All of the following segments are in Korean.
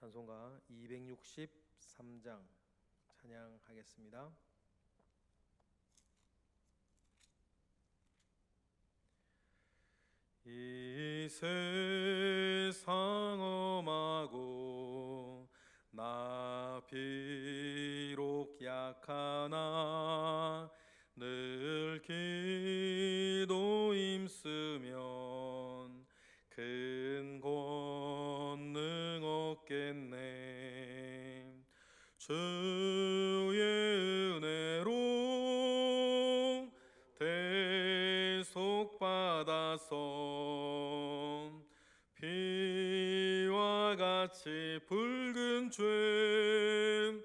찬송가 263장 찬양하겠습니다. 이 세상 험하고 나 비록 약하나 늘 기도 힘쓰면 큰 권능 얻겠네. 주의 은혜로 대속받아서 피와 같이 붉은 죄는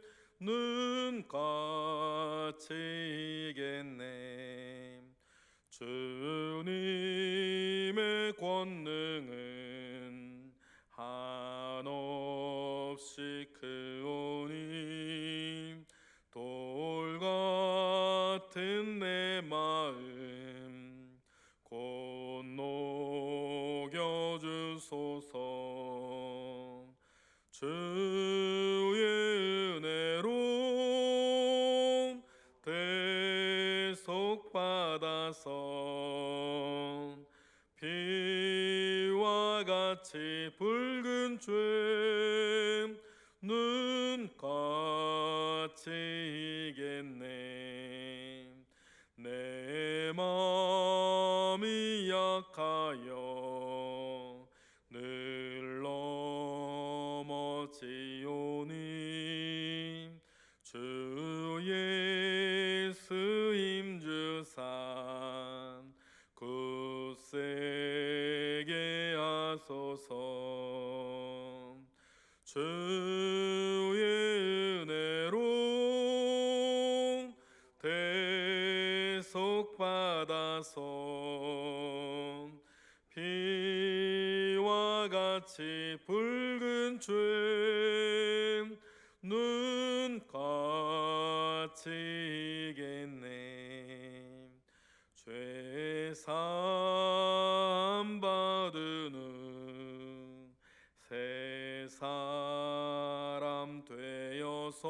같이 이겠네. 주님의 권능은 한없이 크오니 돌 같은 내 마음 곧 녹여주소서. 주의 은혜로 대속받아서 피와 같이 붉은 죄는 같이 이겠네. 내 마음이 약하여 늘 넘어지오니 주 예수 힘주사 굳세게 하소서. 주의 은혜로 대속받아서 피와 같이 붉은 죄는 같이 이겠네. 죄사함 받으는 새 사람 되어서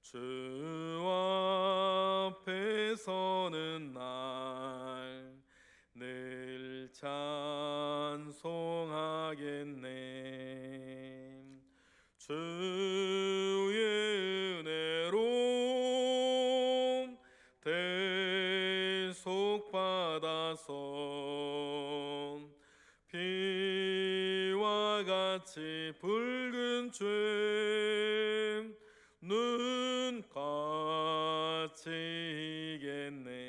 주 앞에 서는 날 늘 찬송하겠네. 주의 은혜로 대속받아서 피와 같이 붉은 죄는 같이 이겠네.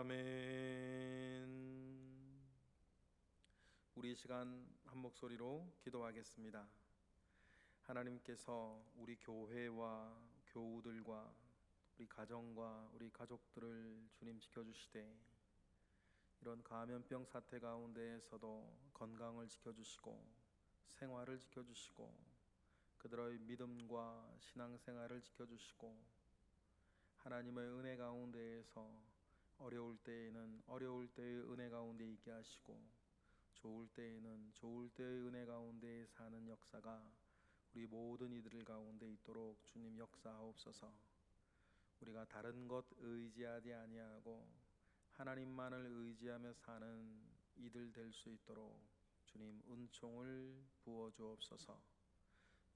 아멘. 우리 시간 한 목소리로 기도하겠습니다. 하나님께서 우리 교회와 교우들과 우리 가정과 우리 가족들을 주님 지켜주시되 이런 감염병 사태 가운데에서도 건강을 지켜주시고 생활을 지켜주시고 그들의 믿음과 신앙생활을 지켜주시고 하나님의 은혜 가운데에서 어려울 때에는 어려울 때의 은혜 가운데 있게 하시고 좋을 때에는 좋을 때의 은혜 가운데 사는 역사가 우리 모든 이들 가운데 있도록 주님 역사하옵소서. 우리가 다른 것 의지하지 아니하고 하나님만을 의지하며 사는 이들 될 수 있도록 주님 은총을 부어 주옵소서.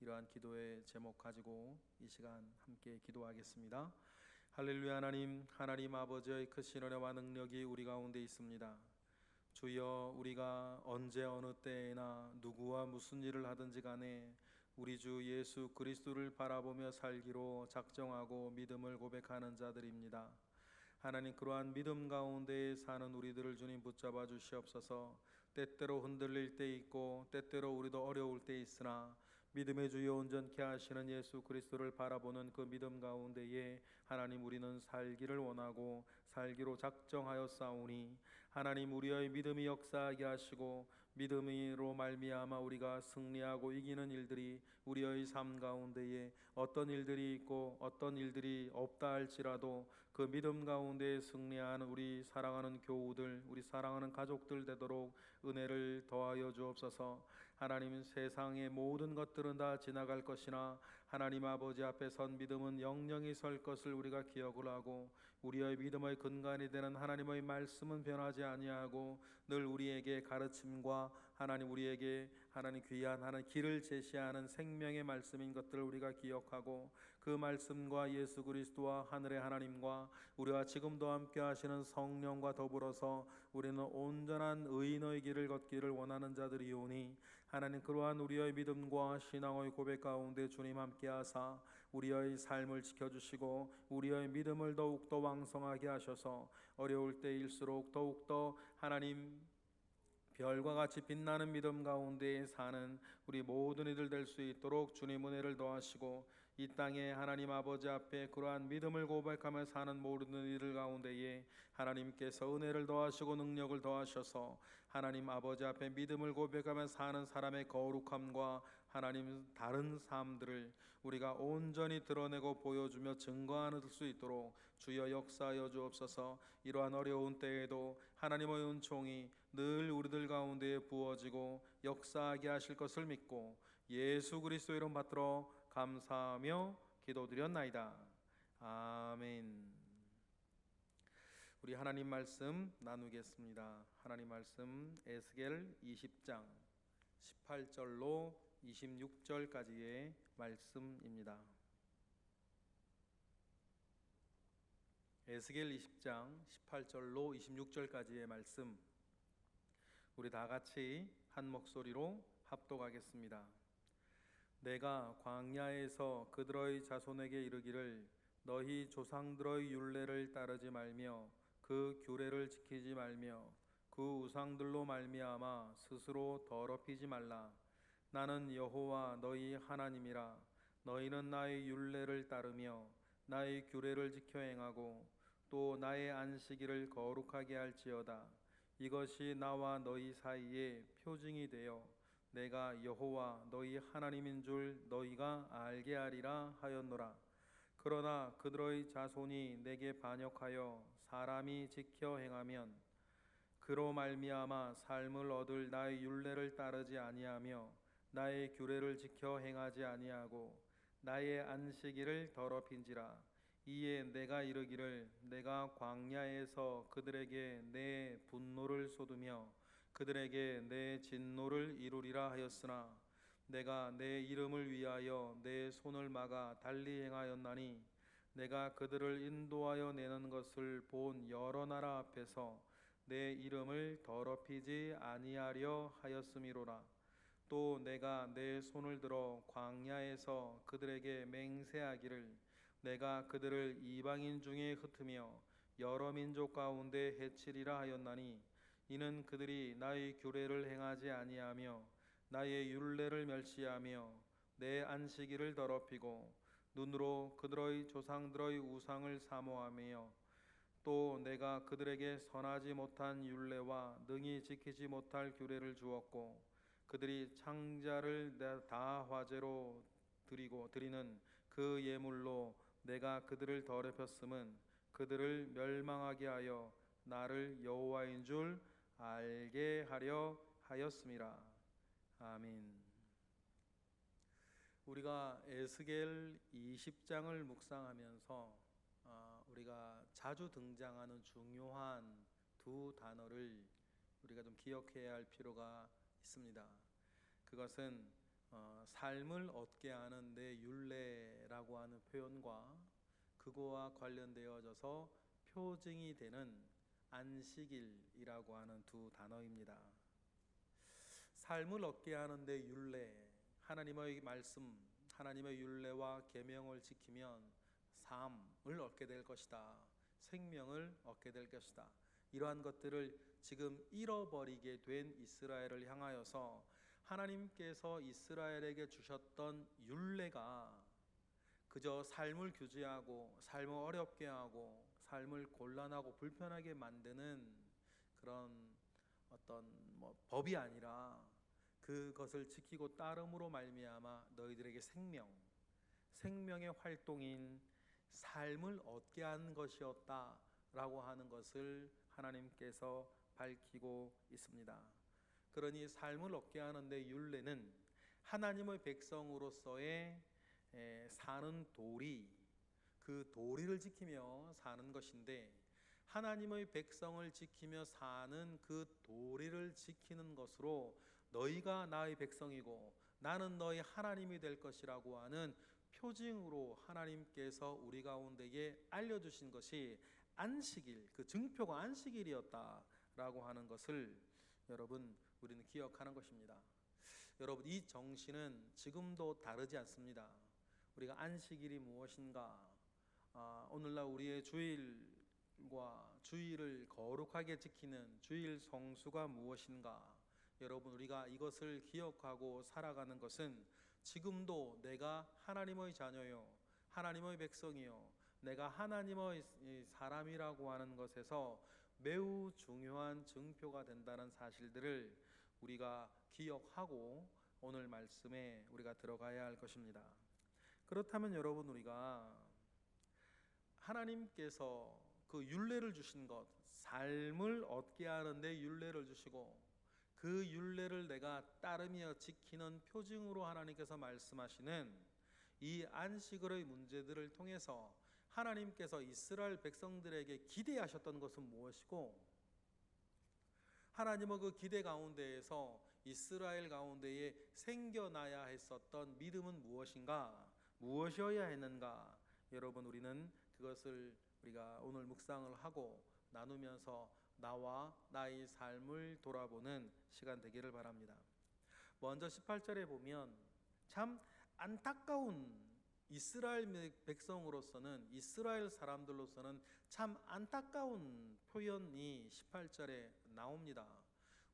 이러한 기도의 제목 가지고 이 시간 함께 기도하겠습니다. 할렐루야. 하나님 아버지의 크신 은혜와 능력이 우리 가운데 있습니다. 주여, 우리가 언제 어느 때에나 누구와 무슨 일을 하든지 간에 우리 주 예수 그리스도를 바라보며 살기로 작정하고 믿음을 고백하는 자들입니다. 하나님, 그러한 믿음 가운데 사는 우리들을 주님 붙잡아 주시옵소서. 때때로 흔들릴 때 있고 때때로 우리도 어려울 때 있으나 믿음의 주여 온전케 하시는 예수 그리스도를 바라보는 그 믿음 가운데에 하나님, 우리는 살기를 원하고 살기로 작정하여 싸우니 하나님, 우리의 믿음이 역사하게 하시고 믿음으로 말미암아 우리가 승리하고 이기는 일들이 우리의 삶 가운데에 어떤 일들이 있고 어떤 일들이 없다 할지라도 그 믿음 가운데 승리하는 우리 사랑하는 교우들, 우리 사랑하는 가족들 되도록 은혜를 더하여 주옵소서. 하나님, 세상의 모든 것들은 다 지나갈 것이나 하나님 아버지 앞에 선 믿음은 영영이 설 것을 우리가 기억을 하고, 우리의 믿음의 근간이 되는 하나님의 말씀은 변하지 아니하고 늘 우리에게 가르침과 하나님 우리에게 하나님 귀한 하나님 길을 제시하는 생명의 말씀인 것들을 우리가 기억하고, 그 말씀과 예수 그리스도와 하늘의 하나님과 우리와 지금도 함께 하시는 성령과 더불어서 우리는 온전한 의인의 길을 걷기를 원하는 자들이오니, 하나님 그러한 우리의 믿음과 신앙의 고백 가운데 주님 함께 하사 우리의 삶을 지켜주시고 우리의 믿음을 더욱더 왕성하게 하셔서 어려울 때일수록 더욱더 하나님 별과 같이 빛나는 믿음 가운데 사는 우리 모든 이들 될 수 있도록 주님 은혜를 더하시고, 이 땅에 하나님 아버지 앞에 그러한 믿음을 고백하며 사는 모든 이들 가운데에 하나님께서 은혜를 더하시고 능력을 더하셔서 하나님 아버지 앞에 믿음을 고백하며 사는 사람의 거룩함과 하나님 다른 삶들을 우리가 온전히 드러내고 보여주며 증거하는 수 있도록 주여 역사하여 주옵소서. 이러한 어려운 때에도 하나님의 은총이 늘 우리들 가운데 부어지고 역사하게 하실 것을 믿고 예수 그리스도 이름 받들어 감사하며 기도드렸나이다. 아멘. 우리 하나님 말씀 나누겠습니다. 하나님 말씀 에스겔 20장 18절로 26절까지의 말씀입니다. 에스겔 20장 18절로 26절까지의 말씀, 우리 다 같이 한 목소리로 합독하겠습니다. 내가 광야에서 그들의 자손에게 이르기를 너희 조상들의 율례를 따르지 말며 그 규례를 지키지 말며 그 우상들로 말미암아 스스로 더럽히지 말라. 나는 여호와 너희 하나님이라. 너희는 나의 율례를 따르며 나의 규례를 지켜 행하고 또 나의 안식일을 거룩하게 할지어다. 이것이 나와 너희 사이에 표징이 되어 내가 여호와 너희 하나님인 줄 너희가 알게 하리라 하였노라. 그러나 그들의 자손이 내게 반역하여 사람이 지켜 행하면 그로 말미암아 삶을 얻을 나의 율례를 따르지 아니하며 나의 규례를 지켜 행하지 아니하고 나의 안식일을 더럽힌지라. 이에 내가 이르기를 내가 광야에서 그들에게 내 분노를 쏟으며 그들에게 내 진노를 이루리라 하였으나 내가 내 이름을 위하여 내 손을 막아 달리 행하였나니 내가 그들을 인도하여 내는 것을 본 여러 나라 앞에서 내 이름을 더럽히지 아니하려 하였음이로라. 또 내가 내 손을 들어 광야에서 그들에게 맹세하기를 내가 그들을 이방인 중에 흩으며 여러 민족 가운데 해치리라 하였나니 이는 그들이 나의 규례를 행하지 아니하며 나의 율례를 멸시하며 내 안식일을 더럽히고 눈으로 그들의 조상들의 우상을 사모하며 또 내가 그들에게 선하지 못한 율례와 능히 지키지 못할 규례를 주었고 그들이 창자를 다 화제로 드리는 그 예물로 내가 그들을 더럽혔음은 그들을 멸망하게 하여 나를 여호와인 줄 알게 하려 하였음이라. 아멘. 우리가 에스겔 20장을 묵상하면서 우리가 자주 등장하는 중요한 두 단어를 우리가 좀 기억해야 할 필요가 있습니다. 그것은 삶을 얻게 하는 내 율례라고 하는 표현과 그거와 관련되어져서 표징이 되는 안식일이라고 하는 두 단어입니다. 삶을 얻게 하는 내 율례, 하나님의 말씀, 하나님의 율례와 계명을 지키면 삶을 얻게 될 것이다. 생명을 얻게 될 것이다. 이러한 것들을 지금 잃어버리게 된 이스라엘을 향하여서 하나님께서 이스라엘에게 주셨던 율례가 그저 삶을 규제하고 삶을 어렵게 하고 삶을 곤란하고 불편하게 만드는 그런 어떤 어떤 법이 아니라 그것을 지키고 따름으로 말미암아 너희들에게 생명의 활동인 삶을 얻게 한 것이었다라고 하는 것을 하나님께서 밝히고 있습니다. 그러니 삶을 얻게 하는데 율례는 하나님의 백성으로서의 사는 도리, 그 도리를 지키며 사는 것인데, 하나님의 백성을 지키며 사는 그 도리를 지키는 것으로 너희가 나의 백성이고 나는 너희 하나님이 될 것이라고 하는 표징으로 하나님께서 우리 가운데에 알려주신 것이 안식일, 그 증표가 안식일이었다라고 하는 것을 여러분 우리는 기억하는 것입니다. 여러분, 이 정신은 지금도 다르지 않습니다. 우리가 안식일이 무엇인가, 오늘날 우리의 주일과 주일을 거룩하게 지키는 주일 성수가 무엇인가, 여러분 우리가 이것을 기억하고 살아가는 것은 지금도 내가 하나님의 자녀요, 하나님의 백성이요, 내가 하나님의 사람이라고 하는 것에서 매우 중요한 증표가 된다는 사실들을 우리가 기억하고 오늘 말씀에 우리가 들어가야 할 것입니다. 그렇다면 여러분, 우리가 하나님께서 그 율례를 주신 것, 삶을 얻게 하는데 율례를 주시고 그 율례를 내가 따르며 지키는 표징으로 하나님께서 말씀하시는 이 안식일의 문제들을 통해서 하나님께서 이스라엘 백성들에게 기대하셨던 것은 무엇이고, 하나님은 그 기대 가운데에서 이스라엘 가운데에 생겨나야 했었던 믿음은 무엇인가, 무엇이어야 했는가, 여러분 우리는 그것을 우리가 오늘 묵상을 하고 나누면서 나와 나의 삶을 돌아보는 시간 되기를 바랍니다. 먼저 18절에 보면 참 안타까운, 이스라엘 백성으로서는, 이스라엘 사람들로서는 참 안타까운 표현이 18절에 나옵니다.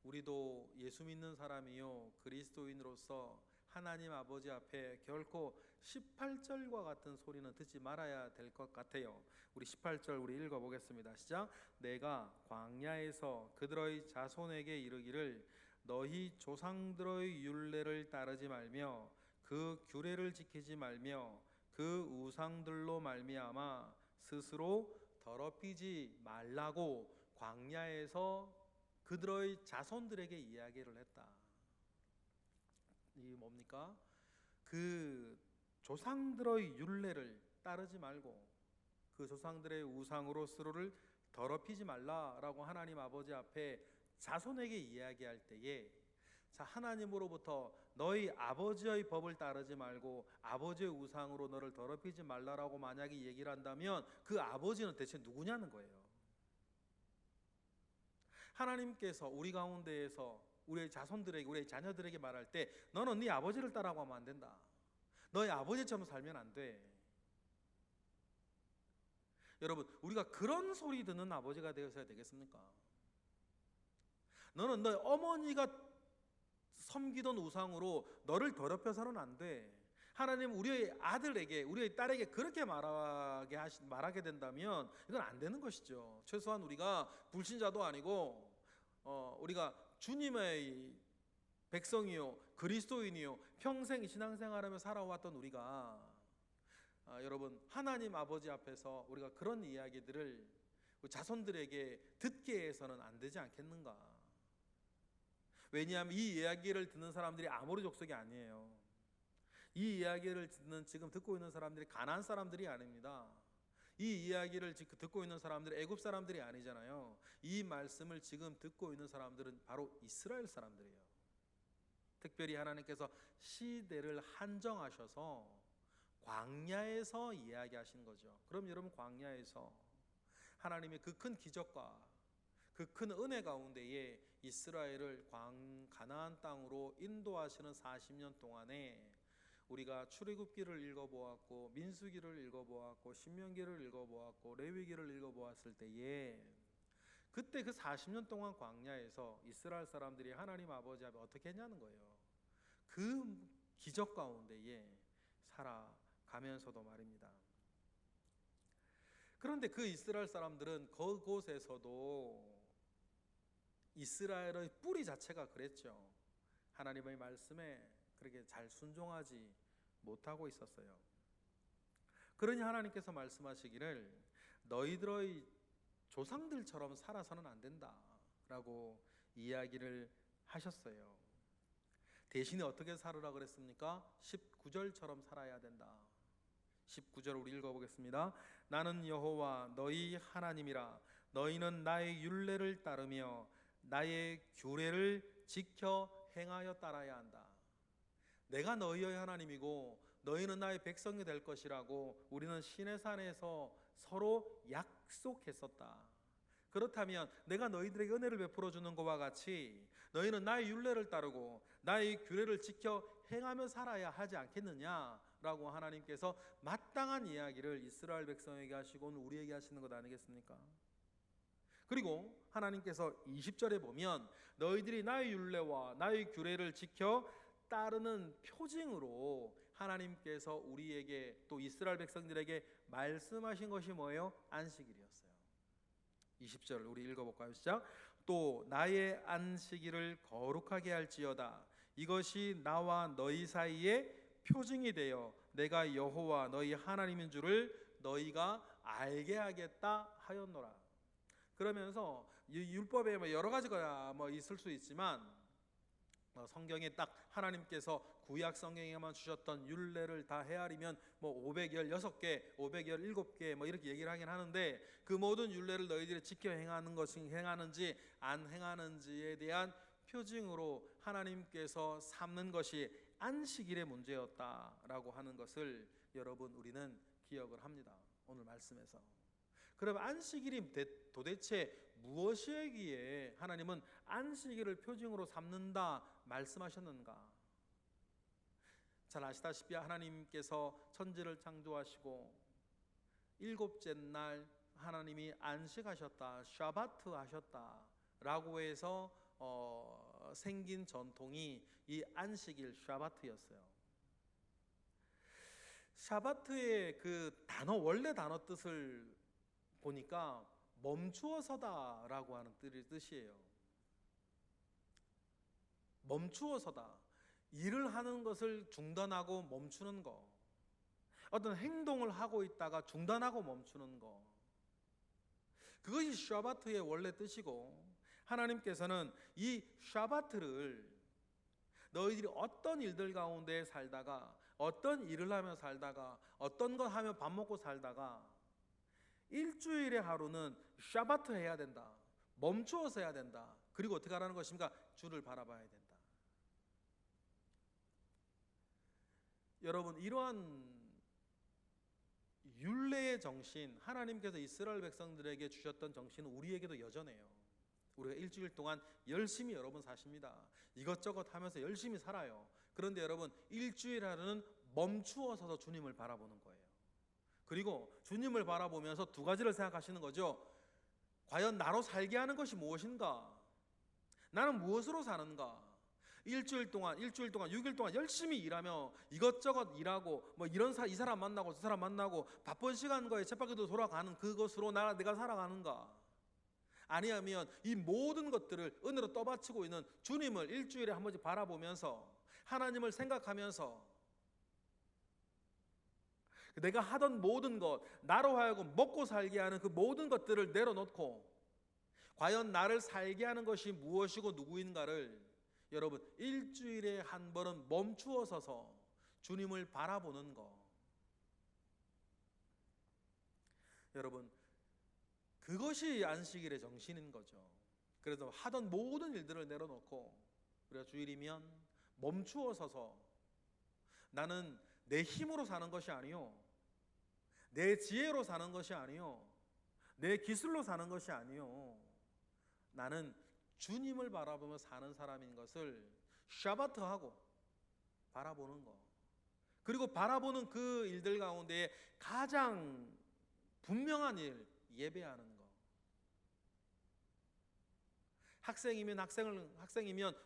우리도 예수 믿는 사람이요 그리스도인으로서 하나님 아버지 앞에 결코 18절과 같은 소리는 듣지 말아야 될 것 같아요. 우리 18절 우리 읽어보겠습니다. 시작. 내가 광야에서 그들의 자손에게 이르기를 너희 조상들의 율례를 따르지 말며 그 규례를 지키지 말며 그 우상들로 말미암아 스스로 더럽히지 말라고 광야에서 그들의 자손들에게 이야기를 했다. 이게 뭡니까? 그 조상들의 율례를 따르지 말고 그 조상들의 우상으로 스스로를 더럽히지 말라라고 하나님 아버지 앞에 자손에게 이야기할 때에, 자, 하나님으로부터 너희 아버지의 법을 따르지 말고 아버지의 우상으로 너를 더럽히지 말라라고 만약에 얘기를 한다면 그 아버지는 대체 누구냐는 거예요. 하나님께서 우리 가운데에서 우리의 자손들에게, 우리의 자녀들에게 말할 때 너는 네 아버지를 따라고 하면 안 된다, 너희 아버지처럼 살면 안 돼. 여러분, 우리가 그런 소리 듣는 아버지가 되어서야 되겠습니까? 너는 너희 어머니가 섬기던 우상으로 너를 더럽혀서는 안 돼. 하나님 우리의 아들에게, 우리의 딸에게 그렇게 말하게 된다면 이건 안 되는 것이죠. 최소한 우리가 불신자도 아니고 우리가 주님의 백성이요 그리스도인이요 평생 신앙생활하며 살아왔던 우리가 여러분 하나님 아버지 앞에서 우리가 그런 이야기들을 자손들에게 듣게 해서는 안 되지 않겠는가? 왜냐하면 이 이야기를 듣는 사람들이 아모리 족속이 아니에요. 이 이야기를 지금 듣고 있는 사람들이 가나안 사람들이 아닙니다. 이 이야기를 지금 듣고 있는 사람들이 애굽 사람들이 아니잖아요. 이 말씀을 지금 듣고 있는 사람들은 바로 이스라엘 사람들이에요. 특별히 하나님께서 시대를 한정하셔서 광야에서 이야기하신 거죠. 그럼 여러분, 광야에서 하나님의 그 큰 기적과 그 큰 은혜 가운데에 이스라엘을 가나안 땅으로 인도하시는 40년 동안에 우리가 출애굽기를 읽어보았고 민수기를 읽어보았고 신명기를 읽어보았고 레위기를 읽어보았을 때에 그때 그 40년 동안 광야에서 이스라엘 사람들이 하나님 아버지 앞에 어떻게 했냐는 거예요. 그 기적 가운데에 살아가면서도 말입니다. 그런데 그 이스라엘 사람들은 그곳에서도 이스라엘의 뿌리 자체가 그랬죠. 하나님의 말씀에 그렇게 잘 순종하지 못하고 있었어요. 그러니 하나님께서 말씀하시기를 너희들의 조상들처럼 살아서는 안 된다라고 이야기를 하셨어요. 대신에 어떻게 살으라 그랬습니까? 19절처럼 살아야 된다. 19절 우리 읽어보겠습니다. 나는 여호와 너희 하나님이라. 너희는 나의 율례를 따르며 나의 규례를 지켜 행하여 따라야 한다. 내가 너희의 하나님이고 너희는 나의 백성이 될 것이라고 우리는 시내산에서 서로 약속했었다. 그렇다면 내가 너희들에게 은혜를 베풀어 주는 것과 같이 너희는 나의 율례를 따르고 나의 규례를 지켜 행하며 살아야 하지 않겠느냐라고 하나님께서 마땅한 이야기를 이스라엘 백성에게 하시고 오늘 우리에게 하시는 것 아니겠습니까? 그리고 하나님께서 20절에 보면 너희들이 나의 율례와 나의 규례를 지켜 따르는 표징으로 하나님께서 우리에게 또 이스라엘 백성들에게 말씀하신 것이 뭐예요? 안식일이었어요. 20절 우리 읽어볼까요? 시작. 또 나의 안식일을 거룩하게 할지어다. 이것이 나와 너희 사이에 표징이 되어 내가 여호와 너희 하나님인 줄을 너희가 알게 하겠다 하였노라. 그러면서 율법에 여러 가지가 있을 수 있지만 성경에 딱 하나님께서 구약 성경에만 주셨던 율례를 다 헤아리면 516개, 517개 이렇게 얘기를 하긴 하는데 그 모든 율례를 너희들이 지켜 행하는 것이 행하는지 안 행하는지에 대한 표징으로 하나님께서 삼는 것이 안식일의 문제였다라고 하는 것을 여러분 우리는 기억을 합니다. 오늘 말씀에서. 그럼 안식일이 도대체 무엇이기에 하나님은 안식일을 표징으로 삼는다 말씀하셨는가? 잘 아시다시피 하나님께서 천지를 창조하시고 일곱째 날 하나님이 안식하셨다, 샤바트 하셨다라고 해서 생긴 전통이 이 안식일 샤바트였어요. 샤바트의 그 단어 원래 단어 뜻을 보니까 멈추어서다라고 하는 뜻이에요. 멈추어서다. 일을 하는 것을 중단하고 멈추는 거. 어떤 행동을 하고 있다가 중단하고 멈추는 거. 그것이 샤바트의 원래 뜻이고 하나님께서는 이 샤바트를 너희들이 어떤 일들 가운데 살다가 어떤 일을 하며 살다가 어떤 것 하며 밥 먹고 살다가 일주일의 하루는 샤바트 해야 된다. 멈추어서 해야 된다. 그리고 어떻게 하라는 것입니까? 주를 바라봐야 된다. 여러분 이러한 율례의 정신 하나님께서 이스라엘 백성들에게 주셨던 정신은 우리에게도 여전해요. 우리가 일주일 동안 열심히 여러분 사십니다. 이것저것 하면서 열심히 살아요. 그런데 여러분 일주일 하루는 멈추어서서 주님을 바라보는 거예요. 그리고 주님을 바라보면서 두 가지를 생각하시는 거죠. 과연 나로 살게 하는 것이 무엇인가? 나는 무엇으로 사는가? 일주일 동안 6일 동안 열심히 일하며 이것저것 일하고 이 사람 만나고 저 사람 만나고 바쁜 시간과의 쳇바퀴도 돌아가는 그것으로 내가 살아가는가? 아니하면 이 모든 것들을 은혜로 떠받치고 있는 주님을 일주일에 한 번씩 바라보면서 하나님을 생각하면서 내가 하던 모든 것, 나로 하여금 먹고 살게 하는 그 모든 것들을 내려놓고 과연 나를 살게 하는 것이 무엇이고 누구인가를 여러분 일주일에 한 번은 멈추어 서서 주님을 바라보는 것. 여러분 그것이 안식일의 정신인 거죠. 그래서 하던 모든 일들을 내려놓고 우리가 주일이면 멈추어 서서 나는 내 힘으로 사는 것이 아니요, 내 지혜로 사는 것이 아니요, 내 기술로 사는 것이 아니요, 나는 주님을 바라보며 사는 사람인 것을 샤바트하고 바라보는 것. 그리고 바라보는 그 일들 가운데 가장 분명한 일, 예배하는 것. 학생이면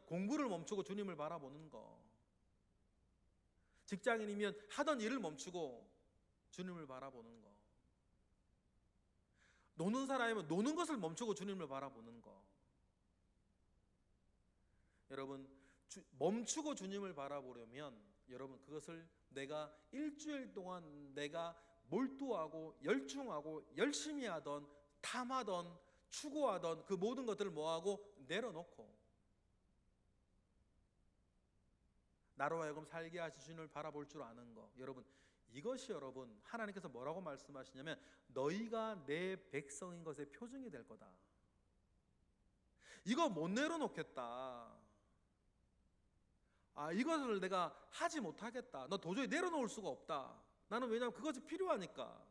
공부를 멈추고 주님을 바라보는 것. 직장인이면 하던 일을 멈추고 주님을 바라보는 것. 노는 사람이면 노는 것을 멈추고 주님을 바라보는 것. 여러분 멈추고 주님을 바라보려면 여러분 그것을 내가 일주일 동안 내가 몰두하고 열중하고 열심히 하던 탐하던 추구하던 그 모든 것들을 뭐하고 내려놓고 나로 하여금 살게 하신 주님을 바라볼 줄 아는 거, 여러분 이것이 여러분 하나님께서 뭐라고 말씀하시냐면 너희가 내 백성인 것의 표징이 될 거다. 이거 못 내려놓겠다. 이것을 내가 하지 못하겠다. 너 도저히 내려놓을 수가 없다. 나는 왜냐하면 그것이 필요하니까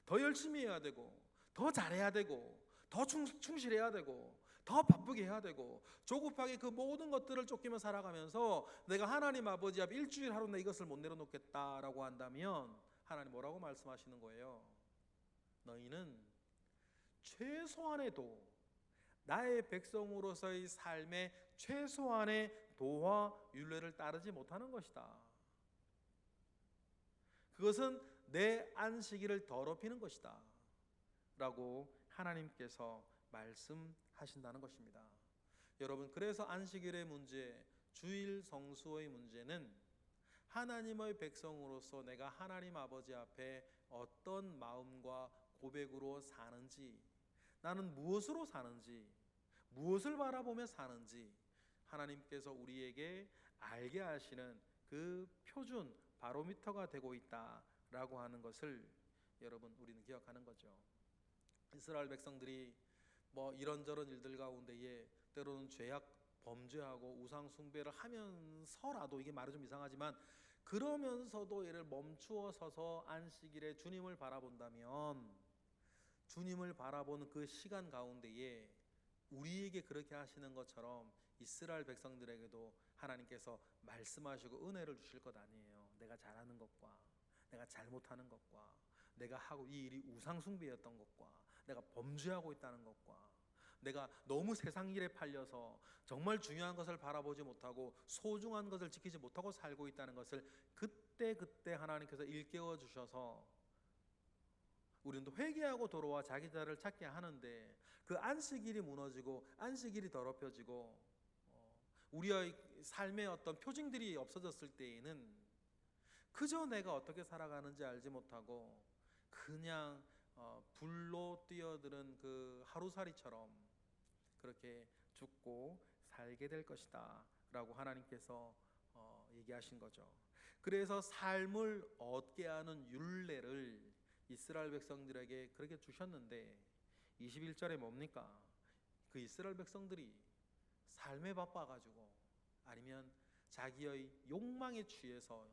더 열심히 해야 되고 더 잘해야 되고 더 충실해야 되고 더 바쁘게 해야 되고 조급하게 그 모든 것들을 쫓기며 살아가면서 내가 하나님 아버지 앞 일주일 하루 내 이것을 못 내려놓겠다라고 한다면 하나님 뭐라고 말씀하시는 거예요? 너희는 최소한의 도, 나의 백성으로서의 삶의 최소한의 도와 율례를 따르지 못하는 것이다. 그것은 내 안식일을 더럽히는 것이다 라고 하나님께서 말씀하신다는 것입니다. 여러분 그래서 안식일의 문제, 주일 성수의 문제는 하나님의 백성으로서 내가 하나님 아버지 앞에 어떤 마음과 고백으로 사는지, 나는 무엇으로 사는지, 무엇을 바라보며 사는지 하나님께서 우리에게 알게 하시는 그 표준 바로미터가 되고 있다라고 하는 것을 여러분 우리는 기억하는 거죠. 이스라엘 백성들이 뭐 이런저런 일들 가운데에 때로는 죄악 범죄하고 우상 숭배를 하면서라도, 이게 말이 좀 이상하지만 그러면서도 이를 멈추어 서서 안식일에 주님을 바라본다면, 주님을 바라보는 그 시간 가운데에 우리에게 그렇게 하시는 것처럼 이스라엘 백성들에게도 하나님께서 말씀하시고 은혜를 주실 것 아니에요. 내가 잘하는 것과 내가 잘못하는 것과 내가 하고 이 일이 우상 숭배였던 것과 내가 범죄하고 있다는 것과 내가 너무 세상 일에 팔려서 정말 중요한 것을 바라보지 못하고 소중한 것을 지키지 못하고 살고 있다는 것을 그때 하나님께서 일깨워 주셔서 우리는 또 회개하고 돌아와 자기 자를 찾게 하는데, 그 안식일이 무너지고 안식일이 더럽혀지고 우리의 삶의 어떤 표징들이 없어졌을 때에는 그저 내가 어떻게 살아가는지 알지 못하고 그냥 불로 뛰어드는 그 하루살이처럼 그렇게 죽고 살게 될 것이다 라고 하나님께서 얘기하신 거죠. 그래서 삶을 얻게 하는 율례를 이스라엘 백성들에게 그렇게 주셨는데 21절에 뭡니까? 그 이스라엘 백성들이 삶에 바빠가지고 아니면 자기의 욕망에 취해서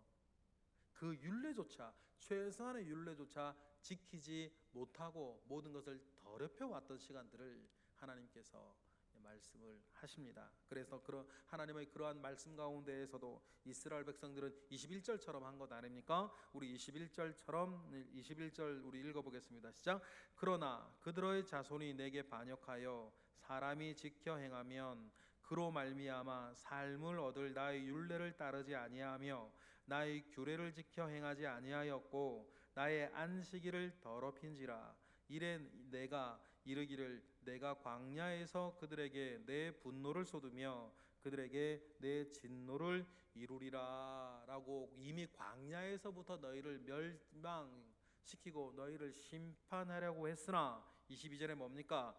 그 율례조차, 최소한의 율례조차 지키지 못하고 모든 것을 더럽혀 왔던 시간들을 하나님께서 말씀을 하십니다. 그래서 그런 하나님의 그러한 말씀 가운데에서도 이스라엘 백성들은 21절처럼 한 것 아닙니까? 우리 21절 우리 읽어보겠습니다. 시작. 그러나 그들의 자손이 내게 반역하여 사람이 지켜 행하면 그로 말미암아 삶을 얻을 나의 율례를 따르지 아니하며 나의 규례를 지켜 행하지 아니하였고 나의 안식일을 더럽힌지라. 이래 내가 이르기를 내가 광야에서 그들에게 내 분노를 쏟으며 그들에게 내 진노를 이루리라 라고 이미 광야에서부터 너희를 멸망시키고 너희를 심판하려고 했으나 22절에 뭡니까?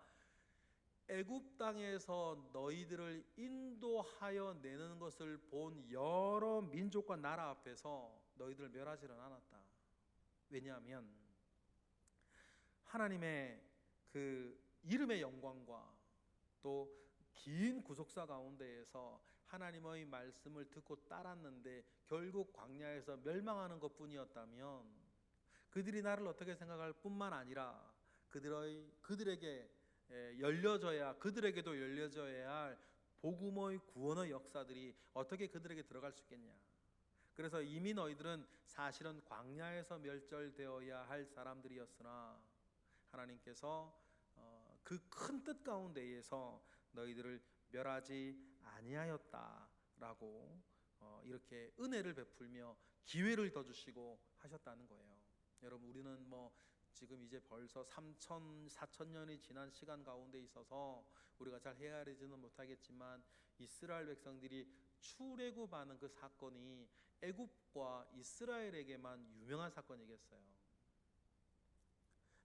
애굽 땅에서 너희들을 인도하여 내는 것을 본 여러 민족과 나라 앞에서 너희들을 멸하지는 않았다. 왜냐하면 하나님의 그 이름의 영광과 또 긴 구속사 가운데에서 하나님의 말씀을 듣고 따랐는데 결국 광야에서 멸망하는 것뿐이었다면 그들이 나를 어떻게 생각할 뿐만 아니라 그들에게 열려져야, 그들에게도 열려져야 할 복음의 구원의 역사들이 어떻게 그들에게 들어갈 수 있겠냐. 그래서 이미 너희들은 사실은 광야에서 멸절되어야 할 사람들이었으나 하나님께서 그 큰 뜻 가운데에서 너희들을 멸하지 아니하였다라고 이렇게 은혜를 베풀며 기회를 더 주시고 하셨다는 거예요. 여러분 우리는 뭐 지금 이제 벌써 3천, 4천 년이 지난 시간 가운데 있어서 우리가 잘 헤아리지는 못하겠지만 이스라엘 백성들이 출애굽하는 그 사건이 애굽과 이스라엘에게만 유명한 사건이겠어요.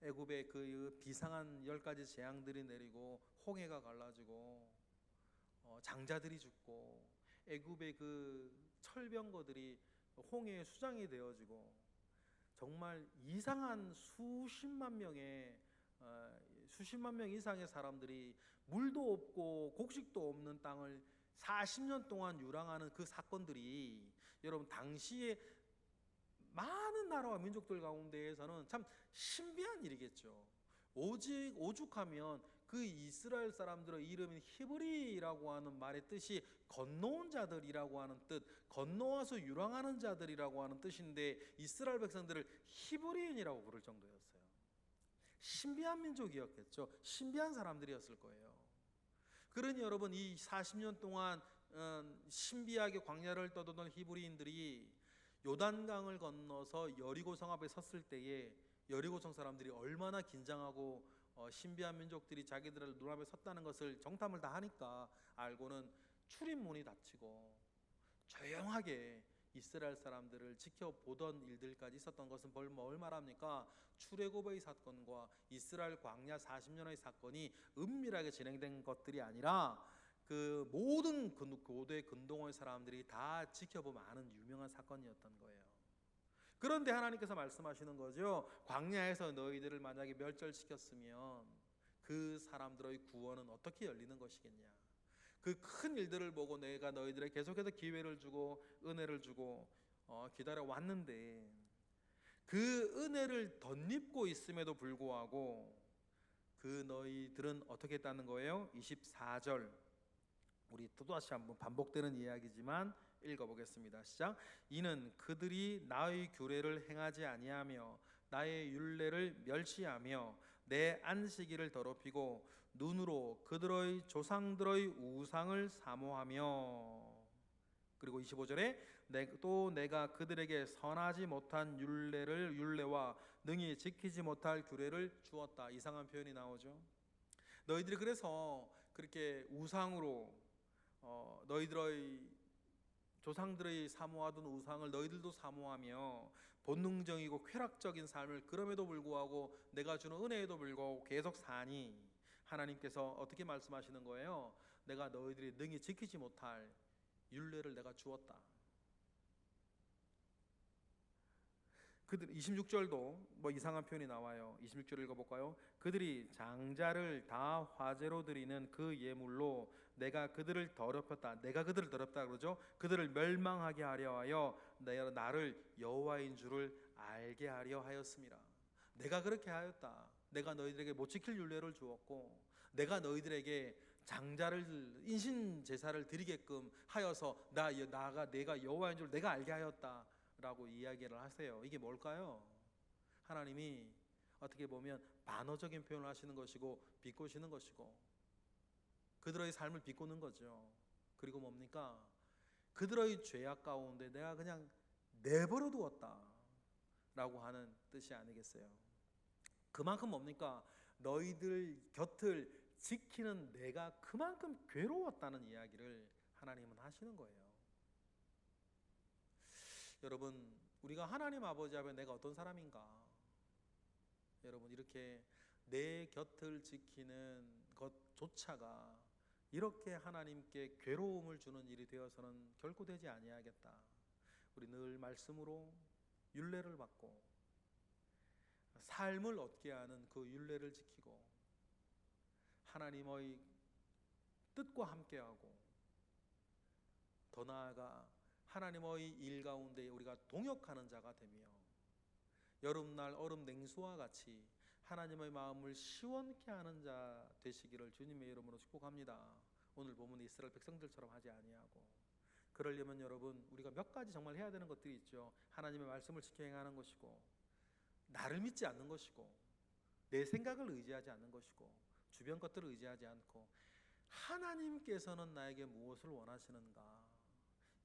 애굽의 그 비상한 10가지 재앙들이 내리고 홍해가 갈라지고 장자들이 죽고 애굽의 그 철병거들이 홍해의 수장이 되어지고 정말 이상한 수십만 명 이상의 사람들이 물도 없고 곡식도 없는 땅을 40년 동안 유랑하는 그 사건들이 여러분 당시에 많은 나라와 민족들 가운데에서는 참 신비한 일이겠죠. 오죽하면 그 이스라엘 사람들의 이름인 히브리라고 하는 말의 뜻이 건너온 자들이라고 하는 뜻, 건너와서 유랑하는 자들이라고 하는 뜻인데 이스라엘 백성들을 히브리인이라고 부를 정도였어요. 신비한 민족이었겠죠. 신비한 사람들이었을 거예요. 그러니 여러분 이 40년 동안 신비하게 광야를 떠도던 히브리인들이 요단강을 건너서 여리고성 앞에 섰을 때에 여리고성 사람들이 얼마나 긴장하고 신비한 민족들이 자기들의 눈앞에 섰다는 것을 정탐을 다 하니까 알고는 출입문이 닫히고 조용하게 이스라엘 사람들을 지켜보던 일들까지 있었던 것은 뭘 말합니까? 출애굽의 사건과 이스라엘 광야 40년의 사건이 은밀하게 진행된 것들이 아니라 그 모든 고대 근동의 사람들이 다 지켜보면 아는 유명한 사건이었던 거예요. 그런데 하나님께서 말씀하시는 거죠. 광야에서 너희들을 만약에 멸절시켰으면 그 사람들의 구원은 어떻게 열리는 것이겠냐. 그 큰 일들을 보고 내가 너희들에게 계속해서 기회를 주고 은혜를 주고 기다려 왔는데 그 은혜를 덧입고 있음에도 불구하고 그 너희들은 어떻게 했다는 거예요? 24절 우리 또다시 한번 반복되는 이야기지만 읽어보겠습니다. 시작. 이는 그들이 나의 규례를 행하지 아니하며 나의 율례를 멸시하며 내 안식일을 더럽히고 눈으로 그들의 조상들의 우상을 사모하며 그리고 25절에 또 내가 그들에게 선하지 못한 율례와 능히 지키지 못할 규례를 주었다. 이상한 표현이 나오죠. 너희들이 그래서 그렇게 우상으로 너희들의 조상들의 사모하던 우상을 너희들도 사모하며 본능적이고 쾌락적인 삶을 그럼에도 불구하고 내가 주는 은혜에도 불구하고 계속 사니 하나님께서 어떻게 말씀하시는 거예요? 내가 너희들이 능히 지키지 못할 율례를 내가 주었다. 그들 26절도 뭐 이상한 표현이 나와요. 26절 읽어볼까요? 그들이 장자를 다 화제로 드리는 그 예물로 내가 그들을 더럽혔다. 내가 그들을 더럽다 그러죠. 그들을 멸망하게 하려 하여 내가 나를 여호와인 줄을 알게 하려 하였습니다. 내가 그렇게 하였다. 내가 너희들에게 못 지킬 율례를 주었고 내가 너희들에게 장자를 인신 제사를 드리게끔 하여서 내가 여호와인 줄 내가 알게 하였다. 라고 이야기를 하세요. 이게 뭘까요? 하나님이 어떻게 보면 반어적인 표현을 하시는 것이고 비꼬시는 것이고 그들의 삶을 비꼬는 거죠. 그리고 뭡니까? 그들의 죄악 가운데 내가 그냥 내버려 두었다 라고 하는 뜻이 아니겠어요? 그만큼 뭡니까? 너희들 곁을 지키는 내가 그만큼 괴로웠다는 이야기를 하나님은 하시는 거예요. 여러분 우리가 하나님 아버지 앞에 내가 어떤 사람인가? 여러분 이렇게 내 곁을 지키는 것조차가 이렇게 하나님께 괴로움을 주는 일이 되어서는 결코 되지 아니하겠다. 우리 늘 말씀으로 율례를 받고 삶을 얻게 하는 그 율례를 지키고 하나님의 뜻과 함께하고 더 나아가 하나님의 일 가운데 우리가 동역하는 자가 되며 여름날 얼음 냉수와 같이 하나님의 마음을 시원케 하는 자 되시기를 주님의 이름으로 축복합니다. 오늘 보면 이스라엘 백성들처럼 하지 아니하고 그러려면 여러분 우리가 몇 가지 정말 해야 되는 것들이 있죠. 하나님의 말씀을 지켜 행하는 것이고 나를 믿지 않는 것이고 내 생각을 의지하지 않는 것이고 주변 것들을 의지하지 않고 하나님께서는 나에게 무엇을 원하시는가?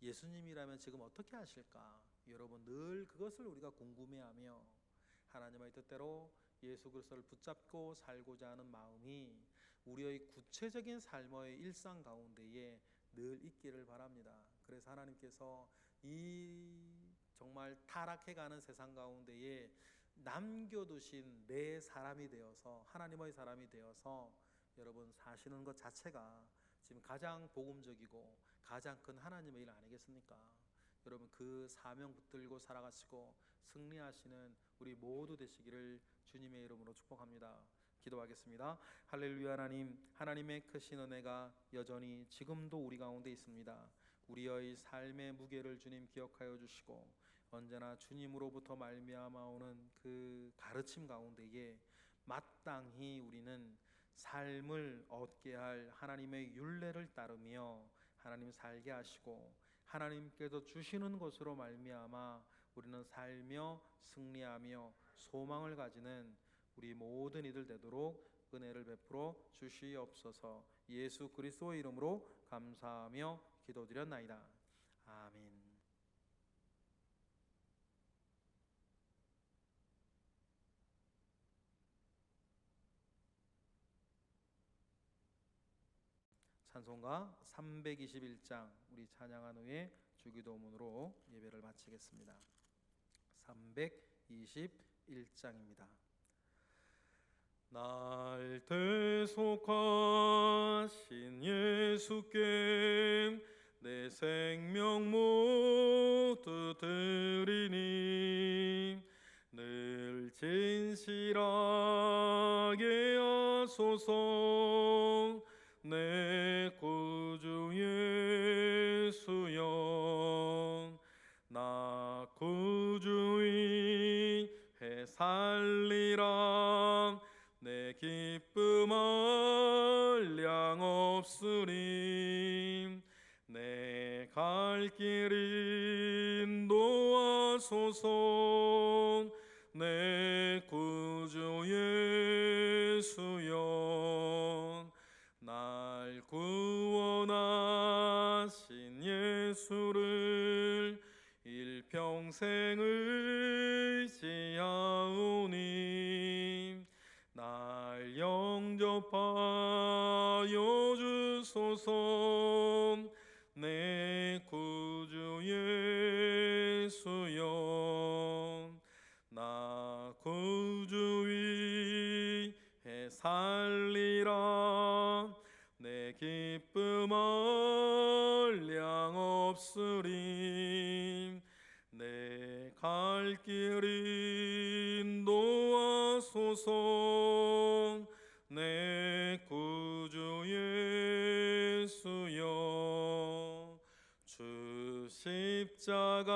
예수님이라면 지금 어떻게 하실까? 여러분 늘 그것을 우리가 궁금해하며 하나님의 뜻대로 예수 그리스도를 붙잡고 살고자 하는 마음이 우리의 구체적인 삶의 일상 가운데에 늘 있기를 바랍니다. 그래서 하나님께서 이 정말 타락해가는 세상 가운데에 남겨두신 내 사람이 되어서, 하나님의 사람이 되어서 여러분 사시는 것 자체가 지금 가장 복음적이고 가장 큰 하나님의 일 아니겠습니까? 여러분 그 사명 붙들고 살아가시고 승리하시는 우리 모두 되시기를 주님의 이름으로 축복합니다. 기도하겠습니다. 할렐루야. 하나님, 하나님의 크신 은혜가 여전히 지금도 우리 가운데 있습니다. 우리의 삶의 무게를 주님 기억하여 주시고 언제나 주님으로부터 말미암아 오는 그 가르침 가운데에 마땅히 우리는 삶을 얻게 할 하나님의 율례를 따르며 하나님 살게 하시고 하나님께서 주시는 것으로 말미암아 우리는 살며 승리하며 소망을 가지는 우리 모든 이들 되도록 은혜를 베풀어 주시옵소서. 예수 그리스도의 이름으로 감사하며 기도드렸나이다. 아멘. 찬송가 321장 우리 찬양한 후에 주기도문으로 예배를 마치겠습니다. 321장입니다. 날 대속하신 예수께 내 생명 모두 드리니 늘 진실하게 하소서. 내 구주 예수여, 나 구주 위해 살리라. 내 기쁨 한량 없으리. 내 갈 길 인도하소서. 내 구주 예수여, 날 구원하신 예수를 일평생 의지하오니 날 영접하여 주소서. 내 구주 예수여, 나 구주 위해 살리라. 내 기쁨 한량 없으리. 내 갈 길 인도하소서. 내 구주 예수여, 주 십자가에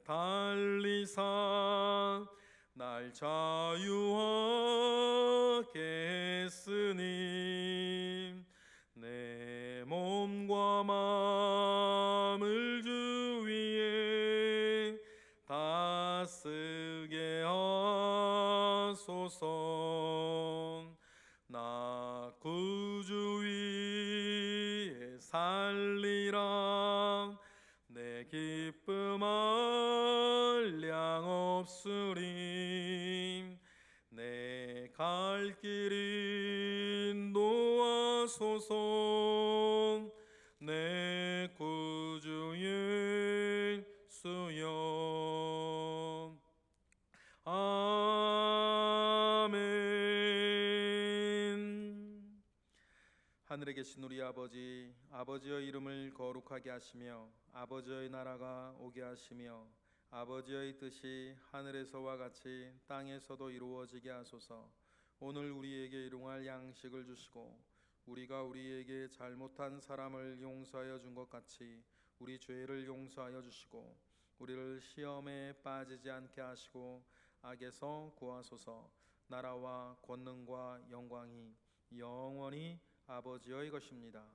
달리사 날 자유하게 했으니 내 몸과 마음을 주 위에 다쓰게 하소서. 나 구주 위에 살리라. 내 기쁨 한량 없으리. 내 갈 길 인도하소서. 내 구주 예수여. 아멘. 하늘에 계신 우리 아버지, 아버지의 이름을 거룩하게 하시며 아버지의 나라가 오게 하시며 아버지의 뜻이 하늘에서와 같이 땅에서도 이루어지게 하소서. 오늘 우리에게 일용할 양식을 주시고 우리가 우리에게 잘못한 사람을 용서하여 준 것 같이 우리 죄를 용서하여 주시고 우리를 시험에 빠지지 않게 하시고 악에서 구하소서. 나라와 권능과 영광이 영원히 아버지의 것입니다.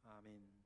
아멘.